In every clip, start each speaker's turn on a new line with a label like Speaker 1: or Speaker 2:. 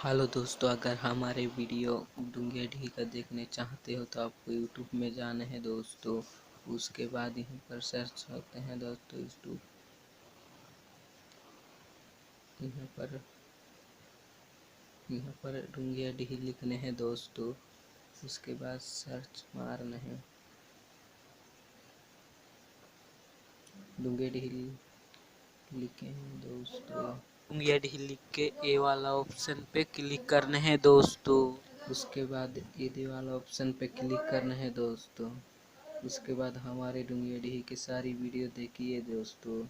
Speaker 1: Hello दोस्तों, अगर हमारे वीडियो डूंगे ढी का देखने चाहते हो तो आपको यूट्यूब में जाना है दोस्तों। उसके बाद यहाँ पर सर्च करते हैं दोस्तों यूट्यूब। यहाँ पर डूंगे ढी लिखने हैं दोस्तों। उसके बाद सर्च मारना है डूंगे ढी लिखे हैं दोस्तों। डूंगे ढी लिख के ए वाला ऑप्शन पे क्लिक करना है दोस्तों। उसके बाद ये वाला ऑप्शन पे क्लिक करना है दोस्तों। उसके बाद हमारे डूंगेडी की सारी वीडियो देखिए दोस्तों।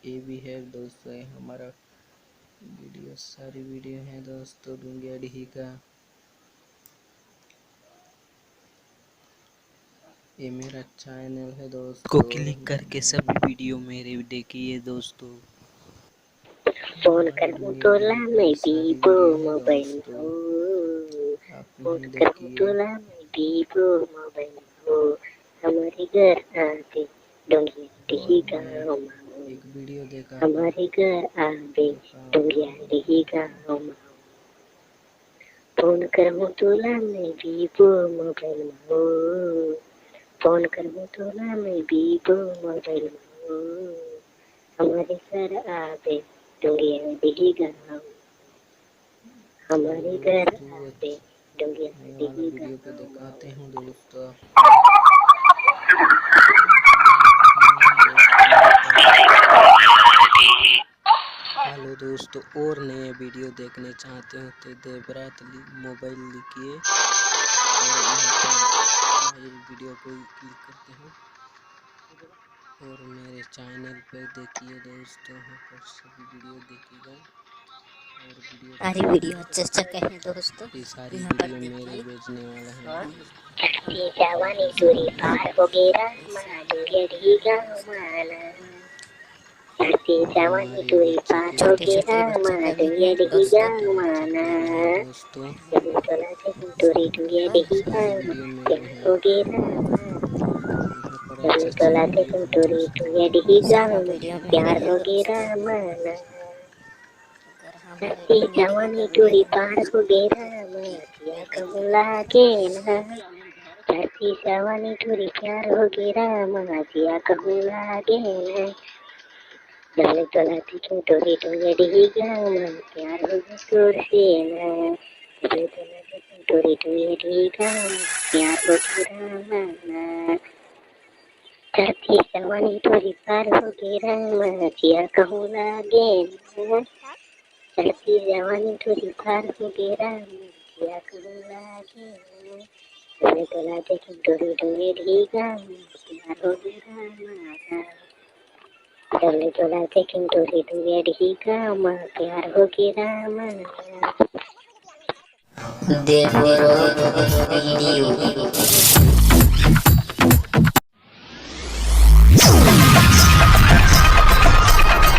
Speaker 1: ये भी है दोस्तों, ये हमारा वीडियो सारी वीडियो है दोस्तों डूंगेडी का। ये मेरा चैनल है दोस्तों, को क्लिक करके सभी वीडियो मेरे देखिए दोस्तों।
Speaker 2: फोन करूँ तो ला मैं वीवो मोबाइल हो, फोन करूँ तो ला मैं वीवो मोबाइल हो, हमारे घर आते डोंगिया गाँव माओ,
Speaker 1: एक वीडियो देखा
Speaker 2: हमारे घर आते डोंगिया गाँव माओ, फोन करूँ तो ला मैं वीवो मोबाइल हो, फोन करूँ तो ला मैं वीवो मोबाइल हो, हमारे घर आते डोंगिया गाँव, हमारे घर आते डोंगिया
Speaker 1: वीडियो पे दिखाते हैं दोस्तों। हेलो दोस्तों, और नए वीडियो देखने चाहते हो तो देवरात मोबाइल लिखिए और वीडियो को क्लिक करते हैं और मेरे चैनल पे देखिए दोस्तों। यहाँ पर सभी वीडियो देखिएगा और
Speaker 2: सारी वीडियो अच्छे से कहें दोस्तों।
Speaker 1: ये सारी
Speaker 2: यहाँ पर
Speaker 1: वीडियो मेरे
Speaker 2: देखिए
Speaker 1: भेजने वाला है।
Speaker 2: चढ़ती जवानी दूरी पार हो गया मालूंगी माना, चढ़ती जवानी दूरी पार हो गया मालूंगी माना,
Speaker 1: दोस्तों
Speaker 2: चला से दूरी दूरी हो गया चलने चला के दूरी दूरी प्यार हो गया माना, चढ़ती जवानी दूरी पार हो गया माना कमला के ना, चढ़ती जवानी दूरी प्यार हो गया माजिया कहूँ लागे ना, चले चला के दूरी दूरी प्यार हो गया दूर से ना, चले चला के दूरी दूरी प्यार हो गया माना, चढ़ती जवानी दूरी पार हो गया माजिया कहूँ लागे ना, चढ़ती जवानी दूरी पार हो गया माजिया कहूँ लागे ना, चले चला के दूरी दूरी प्यार हो गया माना, चले चला के दूरी दूरी प्यार हो गया माना। देखो वीडियो